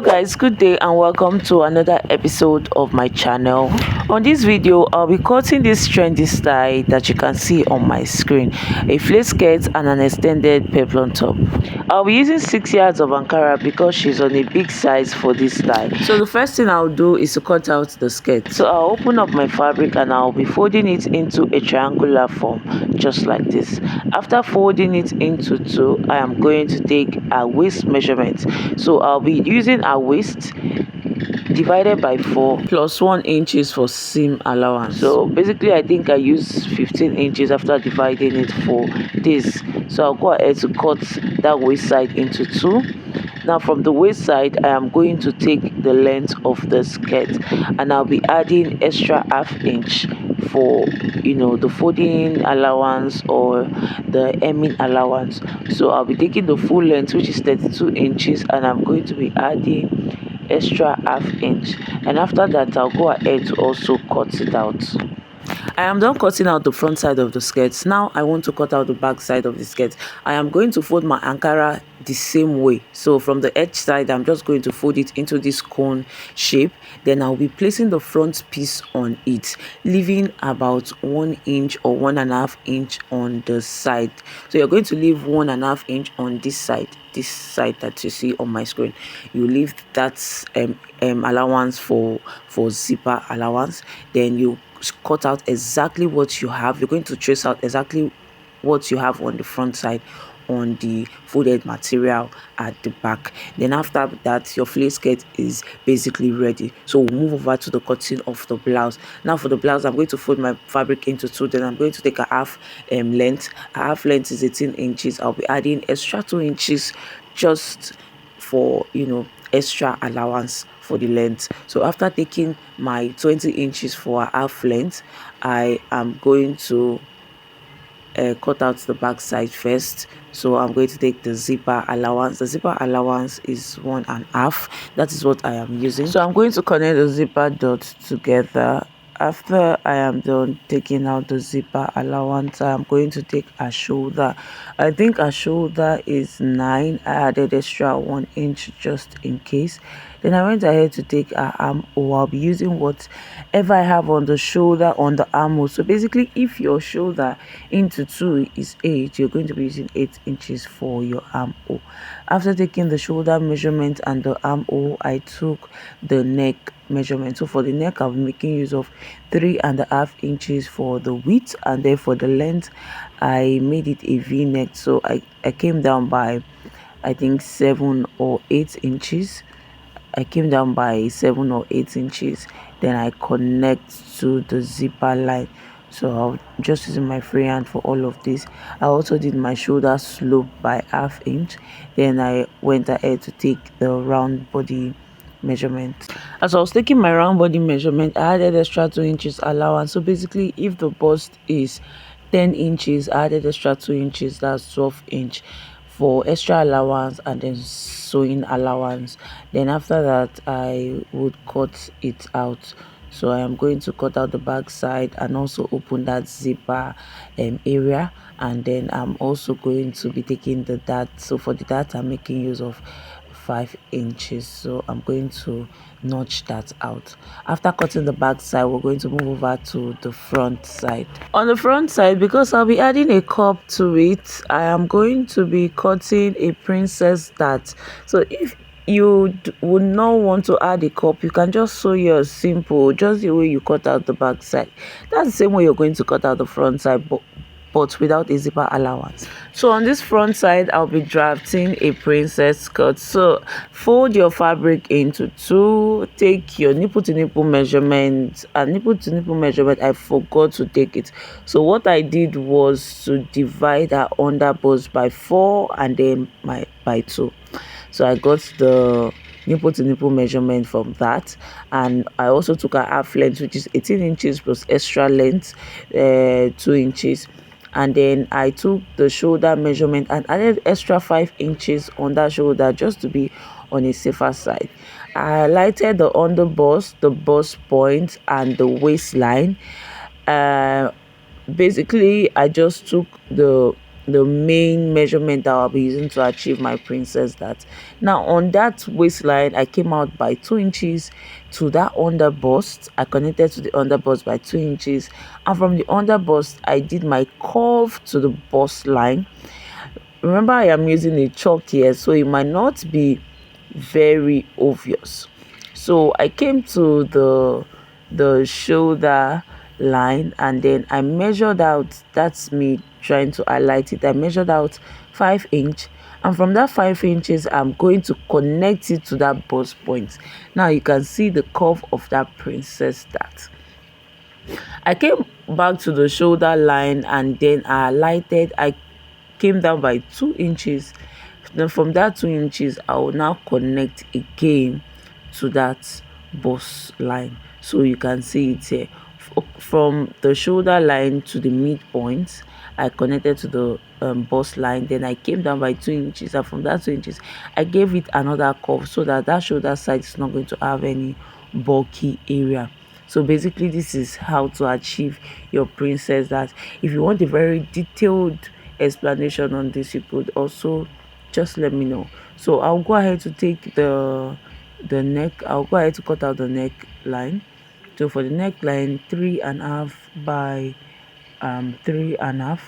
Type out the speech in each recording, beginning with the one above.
Hello guys, good day and welcome to another episode of my channel. On this video I'll be cutting this trendy style that you can see on my screen, a flared skirt and an extended peplum top. I'll be using 6 yards of Ankara because she's on a big size for this style. So the first thing I'll do is to cut out the skirt. So I'll open up my fabric and I'll be folding it into a triangular form just like this. After folding it into two, I am going to take a waist measurement. So I'll be using a waist divided by 4 plus 1 inches for seam allowance. So basically I think I use 15 inches after dividing it for this. So I'll go ahead to cut that waist side into 2. Now from the waist side I am going to take the length of the skirt and I'll be adding extra half inch for the folding allowance or the hemming allowance. So I'll be taking the full length, which is 32 inches, and I'm going to be adding extra half inch, and after that I'll go ahead to also cut it out. I am done cutting out the front side of the skirt. Now I want to cut out the back side of the skirt. I am going to fold my Ankara the same way. So from the edge side I'm just going to fold it into this cone shape. Then I'll be placing the front piece on it, leaving about 1 inch or 1.5 inch on the side. So you're going to leave 1.5 inch on this side that you see on my screen. You leave that allowance for zipper allowance. Then you cut out exactly what you have. You're going to trace out exactly what you have on the front side on the folded material at the back. Then after that your flared skirt is basically ready. So we'll move over to the cutting of the blouse. Now for the blouse I'm going to fold my fabric into 2. Then I'm going to take a half length. A half length is 18 inches. I'll be adding extra 2 inches just for extra allowance for the length. So after taking my 20 inches for a half length, I am going to cut out the back side first. So I'm going to take the zipper allowance. The zipper allowance is 1.5. That is what I am using. So I'm going to connect the zipper dots together. After I am done taking out the zipper allowance, I am going to take a shoulder. I think a shoulder is 9. I added extra 1 inch just in case. Then I went ahead to take a armhole. I'll be using whatever I have on the shoulder on the armhole. So basically if your shoulder into 2 is 8, you're going to be using 8 inches for your armhole. After taking the shoulder measurement and the armhole, I took the neck measurement. So for the neck I'll be making use of 3.5 inches for the width, and then for the length I made it a v-neck. So I came down by I think 7 or 8 inches. I came down by 7 or 8 inches. Then I connect to the zipper line. So I'm just using my free hand for all of this. I also did my shoulder slope by ½ inch. Then I went ahead to take the round body measurement. As I was taking my round body measurement, I added extra 2 inches allowance. So basically if the bust is 10 inches, I added extra 2 inches, that's 12 inch for extra allowance and then sewing allowance. Then after that I would cut it out. So I am going to cut out the back side and also open that zipper area, and then I'm also going to be taking the dart. So for the dart I'm making use of 5 inches. So I'm going to notch that out. After cutting the back side, we're going to move over to the front side. On the front side, because I'll be adding a cup to it, I am going to be cutting a princess dart. So if you would not want to add a cup, you can just sew yours simple, just the way you cut out the back side. That's the same way you're going to cut out the front side, but without a zipper allowance. So on this front side I'll be drafting a princess skirt. So fold your fabric into 2, take your nipple to nipple measurement, and nipple to nipple measurement I forgot to take it. So what I did was to divide our under bust by 4 and then by 2. So I got the nipple to nipple measurement from that, and I also took a half length, which is 18 inches plus extra length 2 inches. And then I took the shoulder measurement and added extra 5 inches on that shoulder just to be on a safer side. I highlighted the under bust, the bust point, and the waistline. Basically I just took the the main measurement that I'll be using to achieve my princess dart. Now on that waistline, I came out by 2 inches to that under bust. I connected to the under bust by 2 inches, and from the under bust I did my curve to the bust line. Remember, I am using a chalk here, so it might not be very obvious. So I came to the shoulder line, and then I measured out. That's me trying to highlight it. I measured out 5 inch, and from that 5 inches I'm going to connect it to that bust point. Now you can see the curve of that princess dart. I came back to the shoulder line, and then I highlighted. I came down by 2 inches. Then from that 2 inches I will now connect again to that bust line, so you can see it here. From the shoulder line to the midpoint, I connected to the bust line. Then I came down by 2 inches, and from that 2 inches I gave it another curve, so that that shoulder side is not going to have any bulky area. So basically, this is how to achieve your princess dart. If you want a very detailed explanation on this, you could also just let me know. So I'll go ahead to take the neck. I'll go ahead to cut out the neckline. So for the neckline, 3.5 by 3.5,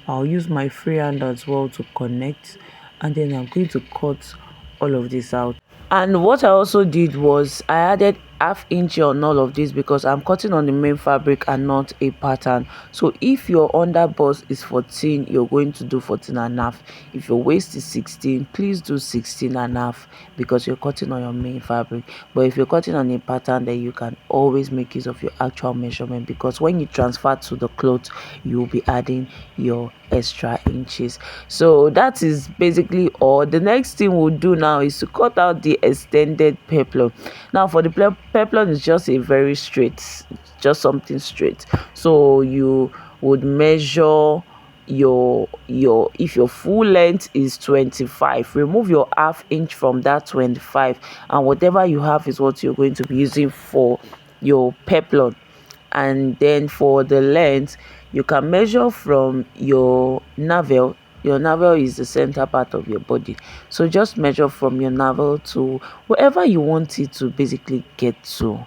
I'll use my freehand as well to connect, and then I'm going to cut all of this out. And what I also did was I added ½ inch on all of this, because I'm cutting on the main fabric and not a pattern. So if your under bust is 14, you're going to do 14.5. If your waist is 16, please do 16.5, because you're cutting on your main fabric. But if you're cutting on a pattern, then you can always make use of your actual measurement, because when you transfer to the cloth, you will be adding your extra inches. So that is basically all. The next thing we'll do now is to cut out the extended peplum. Now for the peplum, is just a very straight, just something straight. So you would measure your if your full length is 25, remove your ½ inch from that 25, and whatever you have is what you're going to be using for your peplum. And then for the length, you can measure from your navel. Your navel is the center part of your body, so just measure from your navel to wherever you want it to basically get to.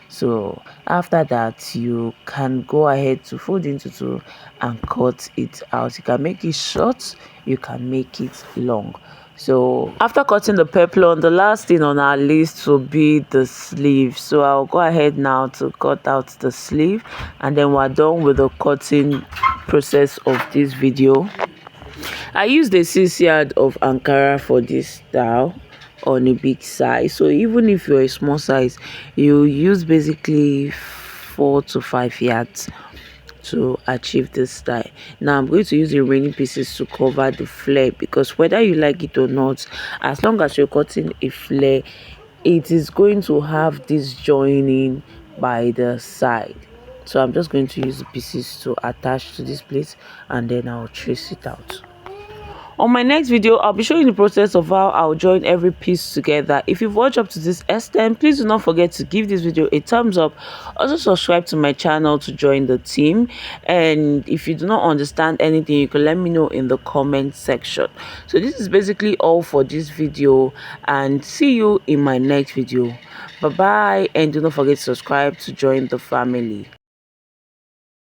So after that, you can go ahead to fold into 2 and cut it out. You can make it short, you can make it long. So after cutting the peplum, the last thing on our list will be the sleeve. So I'll go ahead now to cut out the sleeve, and then we're done with the cutting process of this video. I used the 6 yard of Ankara for this style on a big size. So even if you're a small size, you use basically 4 to 5 yards to achieve this style. Now I'm going to use the remaining pieces to cover the flare, because whether you like it or not, as long as you're cutting a flare, it is going to have this joining by the side. So I'm just going to use the pieces to attach to this place, and then I'll trace it out. On my next video, I'll be showing the process of how I'll join every piece together. If you've watched up to this extent, please do not forget to give this video a thumbs up. Also subscribe to my channel to join the team. And if you do not understand anything, you can let me know in the comment section. So this is basically all for this video, and see you in my next video. Bye bye, and do not forget to subscribe to join the family.